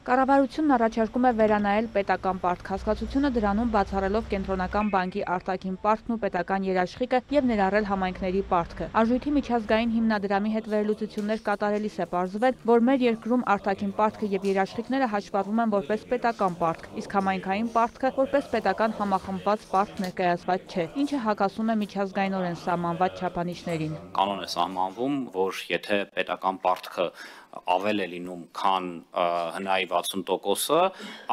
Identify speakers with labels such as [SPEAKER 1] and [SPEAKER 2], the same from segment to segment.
[SPEAKER 1] Կառավարությունն առաջարկում է վերանայել պետական պարտք հասկացությունը դրանում բացառելով կենտրոնական բանկի արտաքին պարտքն ու պետական երաշխիքը եւ ներառել համայնքների պարտքը։ Արժույթի միջազգային հիմնադրամի հետ վերլուծություններ կատարելիս է պարզվել, որ մեր երկրում արտաքին պարտքը եւ երաշխիքները հաշվառվում են որպես պետական պարտք, իսկ համայնքային պարտքը որպես պետական համախմբված պարտք ներկայացված չէ, ինչը հակասում է միջազգայինորեն սահմանված չափանիշներին։
[SPEAKER 2] Կանոն է սահմանվում, որ եթե պետական պարտքը ավել է լինում, քան հնայի 60%-ը,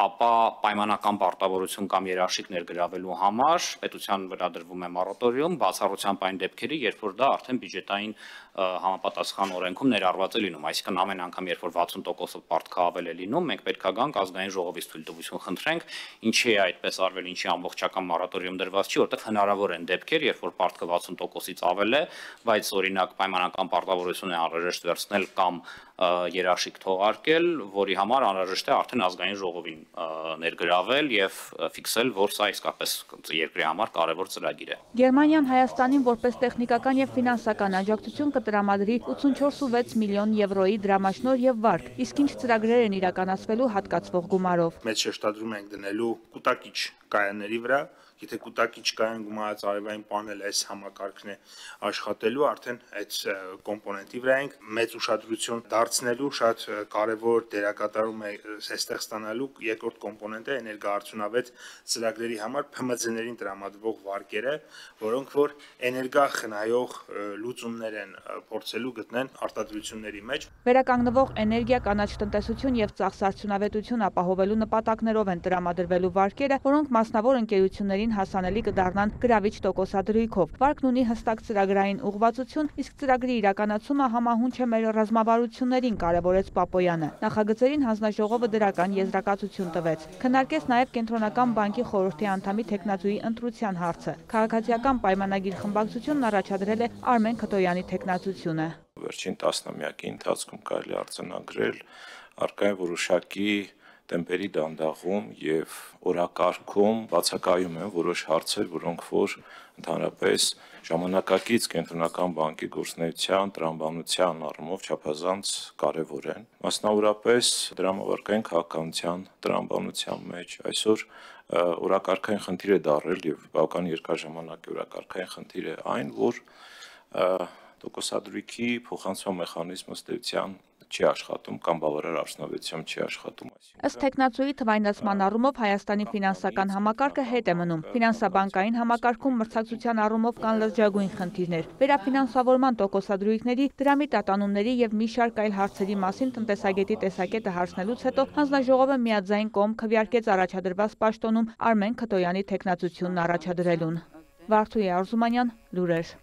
[SPEAKER 2] ապա պայմանական պարտավորություն կամ երաշխիք ներգրավելու համար պետության վրա դրվում է մորատորիում, բացառությամբ այն դեպքերի, երբ որ դա արդեն բյուջետային համապատասխան օրենքում ներառված է լինում, այսինքն ամեն անգամ, երբ որ 60%-ը պարտքը ավել է լինում, մենք պետք է գանք ազգային ժողովից թույլտվություն խնդրենք, ինչի է այդպես արվել, ինչի ամբողջական մորատորիում դրված չի, որտեղ հնարավոր են դեպքեր, երբ որ պարտքը 60%-ից ավել է, բայց օրինակ պայմանական պարտավորություն է անհրաժեշտ վերցնել կամ երաշխիք թողարկել, որի համար անհրաժեշտ է արդեն ազգային ժողովին ներգրավել եւ ֆիքսել, որ սա իսկապես երկրի համար կարևոր ծրագիր է։
[SPEAKER 1] Գերմանիան Հայաստանին որպես տեխնիկական եւ ֆինանսական աջակցություն կտրամադրի 84.6 միլիոն եվրոյի դրամաշնորհ եւ վարկ, իսկ ինչ ծրագրեր են իրականացվելու հատկացվող գումարով։
[SPEAKER 3] Մեծ շեշտադրում ենք դնելու կուտակիչ կայանների վրա, եթե կուտակիչ կայան գումարած արևային պանել այս համակարգն է աշխատելու, արդեն այդ կոմպոնենտի վրա ենք մեծ ուշադրություն դարձնելու, շատ կարևոր դերակատարում է այստեղ ստանալու երկրորդ կոմպոնենտը էներգոարդյունավետ ծրագրերի համար ՓՄԶ-ներին տրամադրվող վարկերը, որոնք որ էներգախնայող լուծումներ են փորձելու գտնեն արտադրությունների մեջ։
[SPEAKER 1] Վերականգնվող էներգիա, կանաչ տնտեսություն եւ ծախսարդյունավետություն ապահովելու նպատակներով են տրամադրվելու վարկերը, որոնք մասնավոր ընկերություններին հասանելի կդառնան գրավիչ տոկոսադրույքով։ Վարկն ունի հստակ ծրագրային ուղղվածություն, իսկ ծրագրի իրականացումը համահունչ է մեր ռազմավարություններին, կարևորեց Պապոյանը։ Նախագծերին հանձնաժողովը դրական եզրակացություն տվեց։ Քննարկեց նաև Կենտրոնական բանկի խորհրդի անդամի թեկնածուի ընտրության հարցը։ Քաղաքացիական պայմանագիր խմբակցությունն առաջադրել է Արմեն Քթոյանի թեկնածությունը։
[SPEAKER 4] Վերջին տասնամյակի ընթացքում կարելի արձանագրել առկա որոշակի տեմպերի դանդաղում եւ օրակարգում բացակայում են որոշ հարցեր, որոնք որ ընդհանրապես ժամանակակից կենտրոնական բանկի գործունեության տրամաբանության առումով չափազանց կարևոր են։ Մասնավորապես դրամավարկային քաղաքականության տրամաբանության մեջ այսօր օրակարգային խնդիր է դառել եւ բավական երկար ժամանակի օրակարգային խնդիր է այն, որ տոկոսադրույքի փոխանցման մեխանիզմը ըստ էության չի աշխատում կամ բավարար արդյունավետությամբ չի աշխատում։
[SPEAKER 1] Ըստ թեկնածուի թվայնացման առումով Հայաստանի ֆինանսական համակարգը հետ է մնում։ Ֆինանսաբանկային համակարգում մրցակցության առումով կան լրջագույն խնդիրներ։ Վերաֆինանսավորման տոկոսադրույքների, դրամի տատանումների եւ մի շարք այլ հարցերի մասին տնտեսագետի տեսակետը հարցնելուց հետո հանձնաժողովը միաձայն կողմ քվեարկեց առաջադրված պաշտոնում Արմեն Քթոյանի թեկնածությունն առաջադրելուն։ Վարդուհի Արզումանյան, լուրեր։